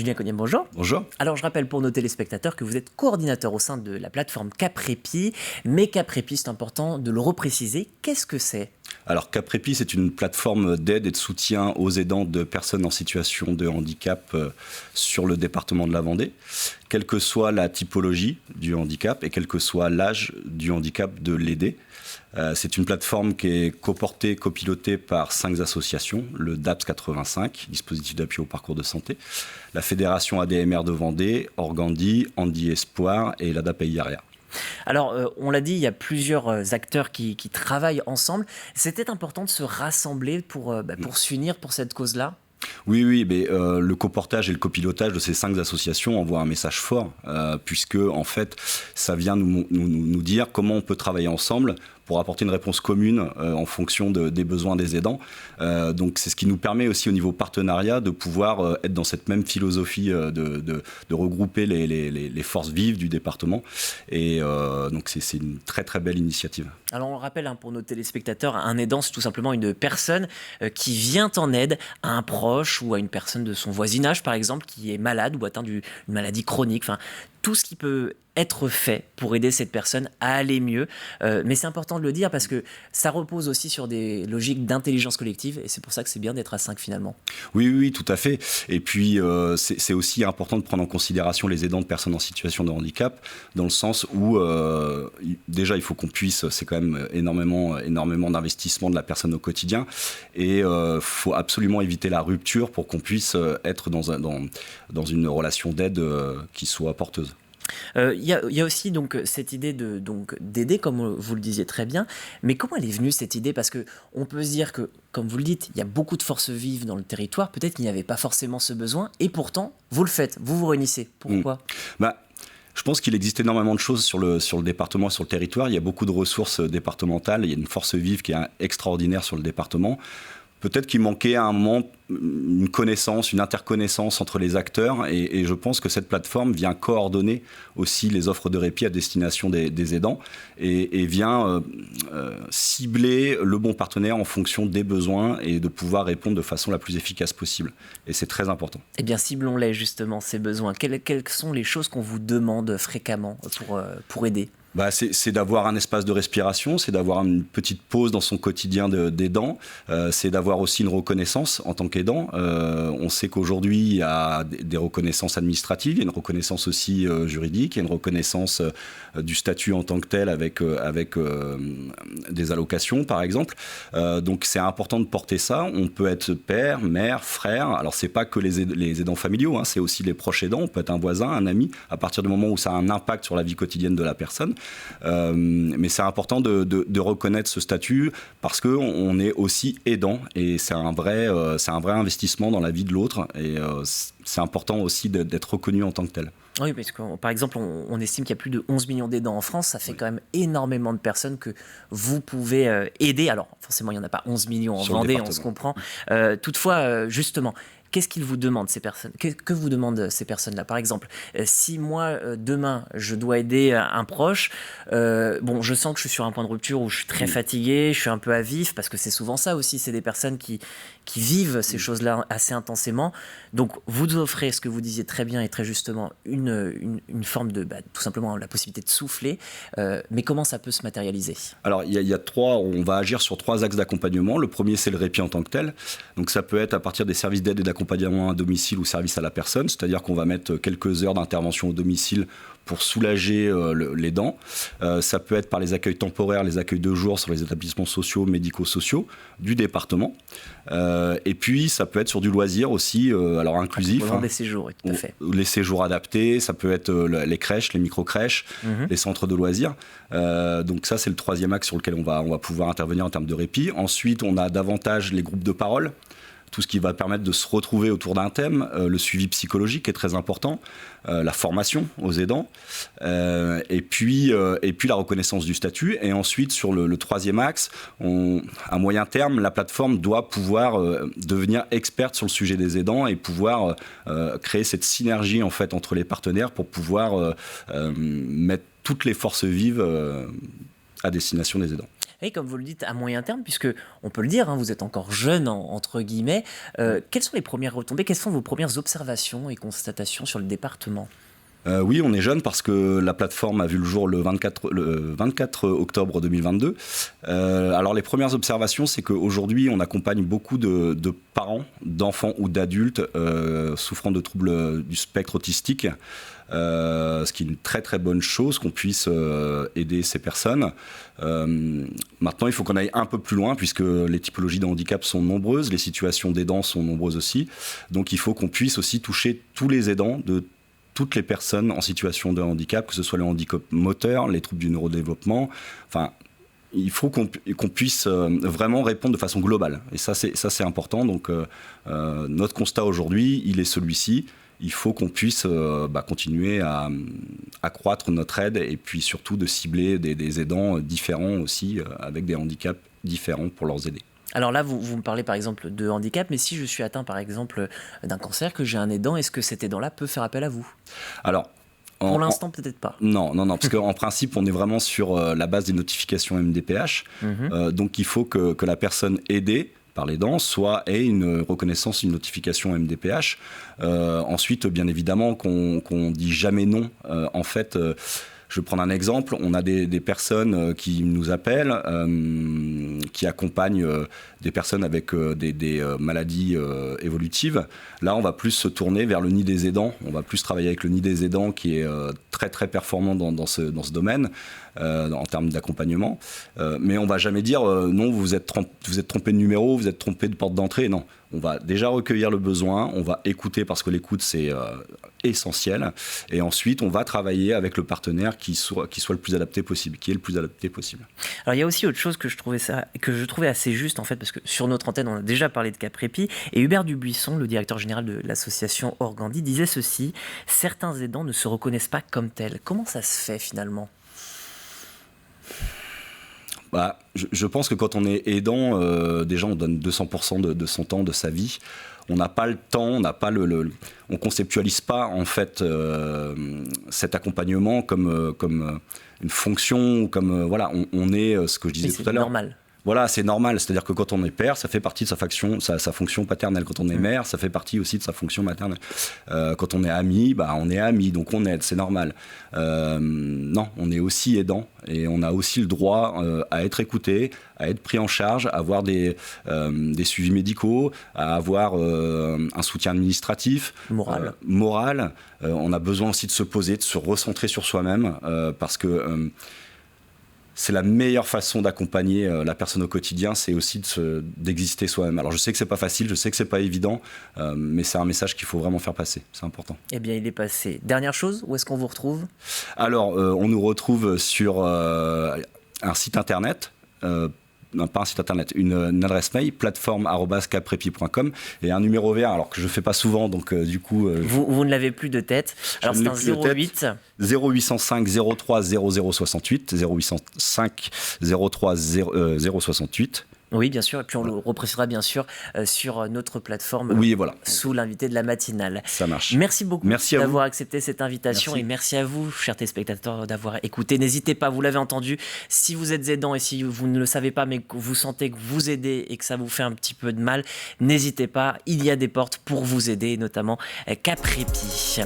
Julien Cognet, bonjour. Bonjour. Alors, je rappelle pour nos téléspectateurs que vous êtes coordinateur au sein de la plateforme Caprepi. Mais Caprepi, c'est important de le repréciser. Qu'est-ce que c'est ? Alors, Caprepi, c'est une plateforme d'aide et de soutien aux aidants de personnes en situation de handicap sur le département de la Vendée, quelle que soit la typologie du handicap et quel que soit l'âge du handicap de l'aider. C'est une plateforme qui est coportée, copilotée par 5 associations, le DAPS 85, dispositif d'appui au parcours de santé, la Fédération ADMR de Vendée, Organdi, Handi Espoir et l'ADAPEIARIA. Alors, on l'a dit, il y a plusieurs acteurs qui travaillent ensemble. C'était important de se rassembler pour s'unir pour cette cause-là ? Oui, mais le coportage et le copilotage de ces 5 associations envoient un message fort, puisque en fait, ça vient nous dire comment on peut travailler ensemble pour apporter une réponse commune en fonction des besoins des aidants. Donc c'est ce qui nous permet aussi au niveau partenariat de pouvoir être dans cette même philosophie de regrouper les forces vives du département. Et donc c'est une très très belle initiative. Alors on le rappelle pour nos téléspectateurs, un aidant c'est tout simplement une personne qui vient en aide à un proche ou à une personne de son voisinage par exemple qui est malade ou atteint d'une maladie chronique. Enfin, tout ce qui peut être fait pour aider cette personne à aller mieux. Mais c'est important de le dire parce que ça repose aussi sur des logiques d'intelligence collective et c'est pour ça que c'est bien d'être à 5 finalement. Oui, tout à fait. Et puis, c'est aussi important de prendre en considération les aidants de personnes en situation de handicap dans le sens où, déjà, il faut qu'on puisse, c'est quand même énormément d'investissement de la personne au quotidien et il faut absolument éviter la rupture pour qu'on puisse être dans une relation d'aide qui soit porteuse. Il y a aussi donc cette idée d'aider, comme vous le disiez très bien. Mais comment elle est venue cette idée ? Parce qu'on peut se dire que, comme vous le dites, il y a beaucoup de forces vives dans le territoire. Peut-être qu'il n'y avait pas forcément ce besoin. Et pourtant, vous le faites, vous vous réunissez. Pourquoi ? Je pense qu'il existe énormément de choses sur le département, sur le territoire. Il y a beaucoup de ressources départementales. Il y a une force vive qui est extraordinaire sur le département. Peut-être qu'il manquait à un moment une connaissance, une interconnaissance entre les acteurs et je pense que cette plateforme vient coordonner aussi les offres de répit à destination des aidants et vient cibler le bon partenaire en fonction des besoins et de pouvoir répondre de façon la plus efficace possible. Et c'est très important. Eh bien, ciblons-les justement, ces besoins. Quelles sont les choses qu'on vous demande fréquemment pour aider ? C'est d'avoir un espace de respiration, c'est d'avoir une petite pause dans son quotidien d'aidant, c'est d'avoir aussi une reconnaissance en tant qu'aidant. On sait qu'aujourd'hui, il y a des reconnaissances administratives, il y a une reconnaissance aussi juridique, il y a une reconnaissance du statut en tant que tel avec des allocations, par exemple. Donc, c'est important de porter ça. On peut être père, mère, frère. Alors, c'est pas que les aidants familiaux, c'est aussi les proches aidants. On peut être un voisin, un ami, à partir du moment où ça a un impact sur la vie quotidienne de la personne. Mais c'est important de reconnaître ce statut parce qu'on est aussi aidant et c'est un vrai investissement dans la vie de l'autre et c'est important aussi d'être reconnu en tant que tel. Oui, parce que par exemple, on estime qu'il y a plus de 11 millions d'aidants en France. Ça fait quand même énormément de personnes que vous pouvez aider. Alors, forcément, il n'y en a pas 11 millions en Vendée, on se comprend. Toutefois, justement, qu'est-ce qu'ils vous demandent, ces personnes ? Que vous demandent ces personnes-là ? Par exemple, si moi, demain, je dois aider un proche, je sens que je suis sur un point de rupture où je suis très fatigué, je suis un peu à vif, parce que c'est souvent ça aussi, c'est des personnes qui vivent ces choses-là assez intensément. Donc, vous offrez, ce que vous disiez très bien et très justement, une forme de, tout simplement, la possibilité de souffler. Mais comment ça peut se matérialiser ? Alors, on va agir sur 3 axes d'accompagnement. Le premier, c'est le répit en tant que tel. Donc, ça peut être à partir des services d'aide et d'accompagnement à domicile ou service à la personne, c'est-à-dire qu'on va mettre quelques heures d'intervention au domicile pour soulager l'aidant. Ça peut être par les accueils temporaires, les accueils de jour sur les établissements sociaux, médico-sociaux du département. Et puis, ça peut être sur du loisir aussi, alors inclusif. Des séjours, tout à fait. Les séjours adaptés, ça peut être les crèches, les micro-crèches, les centres de loisirs. Donc ça, c'est le 3e axe sur lequel on va pouvoir intervenir en termes de répit. Ensuite, on a davantage les groupes de parole. Tout ce qui va permettre de se retrouver autour d'un thème, le suivi psychologique est très important, la formation aux aidants, et puis la reconnaissance du statut. Et ensuite, sur le 3e axe, à moyen terme, la plateforme doit pouvoir devenir experte sur le sujet des aidants et pouvoir créer cette synergie en fait, entre les partenaires pour pouvoir mettre toutes les forces vives à destination des aidants. Et comme vous le dites, à moyen terme, puisque on peut le dire, hein, vous êtes encore jeune, entre guillemets, quelles sont les premières retombées, quelles sont vos premières observations et constatations sur le département ? Oui, on est jeune parce que la plateforme a vu le jour le 24 octobre 2022. Alors les premières observations, c'est qu'aujourd'hui, on accompagne beaucoup de parents, d'enfants ou d'adultes souffrant de troubles du spectre autistique, ce qui est une très très bonne chose qu'on puisse aider ces personnes. Maintenant, il faut qu'on aille un peu plus loin puisque les typologies de handicap sont nombreuses, les situations d'aidants sont nombreuses aussi. Donc il faut qu'on puisse aussi toucher tous les aidants de toutes les personnes en situation de handicap, que ce soit le handicap moteur, les troubles du neurodéveloppement. Enfin, il faut qu'on puisse vraiment répondre de façon globale. Et ça, c'est important. Donc, notre constat aujourd'hui, il est celui-ci. Il faut qu'on puisse continuer à accroître notre aide et puis surtout de cibler des aidants différents aussi, avec des handicaps différents pour leur aider. Alors là, vous me parlez par exemple de handicap, mais si je suis atteint par exemple d'un cancer, que j'ai un aidant, est-ce que cet aidant-là peut faire appel à vous ? Alors, pour l'instant, peut-être pas. Non, parce qu'en principe, on est vraiment sur la base des notifications MDPH. Donc, il faut que la personne aidée par l'aidant ait une reconnaissance, une notification MDPH. Ensuite, bien évidemment, qu'on dit jamais non. En fait... Je vais prendre un exemple, on a des personnes qui nous appellent, qui accompagnent des personnes avec des maladies évolutives. Là, on va plus se tourner vers le nid des aidants, on va plus travailler avec le nid des aidants qui est très très performant dans ce domaine en termes d'accompagnement. Mais on ne va jamais dire non, vous êtes trompé de numéro, vous êtes trompé de porte d'entrée, non. On va déjà recueillir le besoin, on va écouter parce que l'écoute c'est essentiel, et ensuite on va travailler avec le partenaire qui soit le plus adapté possible, qui est le plus adapté possible. Alors il y a aussi autre chose que je trouvais assez juste en fait, parce que sur notre antenne on a déjà parlé de Caprepi, et Hubert Dubuisson, le directeur général de l'association Organdi, disait ceci: certains aidants ne se reconnaissent pas comme tels. Comment ça se fait finalement ? Je pense que quand on est aidant, déjà on donne 200% de son temps, de sa vie. On n'a pas le temps, on conceptualise pas en fait cet accompagnement comme une fonction, comme voilà, on est ce que je disais tout à l'heure. C'est normal. Voilà, c'est normal. C'est-à-dire que quand on est père, ça fait partie de sa fonction paternelle. Quand on est mère, ça fait partie aussi de sa fonction maternelle. Quand on est ami, on est ami, donc on aide, c'est normal. Non, on est aussi aidant et on a aussi le droit à être écouté, à être pris en charge, à avoir des suivis médicaux, à avoir un soutien administratif, moral. On a besoin aussi de se poser, de se recentrer sur soi-même, parce que c'est la meilleure façon d'accompagner la personne au quotidien, c'est aussi d'exister soi-même. Alors je sais que c'est pas facile, je sais que c'est pas évident, mais c'est un message qu'il faut vraiment faire passer, c'est important. Eh bien il est passé. Dernière chose, où est-ce qu'on vous retrouve ? Alors on nous retrouve sur un site internet, non, pas un site internet, une adresse mail, plateforme@caprepi.com, et un numéro vert, alors que je ne fais pas souvent, donc du coup... Vous ne l'avez plus de tête. Alors c'est un 08... 0805 03 0068, 0805 03 068. Oui, bien sûr, et puis on le reprécisera bien sûr sur notre plateforme, voilà, sous l'invité de la matinale. Ça marche. Merci beaucoup d'avoir accepté cette invitation. Merci. Et merci à vous, chers téléspectateurs, d'avoir écouté. N'hésitez pas, vous l'avez entendu, si vous êtes aidant et si vous ne le savez pas, mais que vous sentez que vous aidez et que ça vous fait un petit peu de mal, n'hésitez pas, il y a des portes pour vous aider, notamment Caprepi.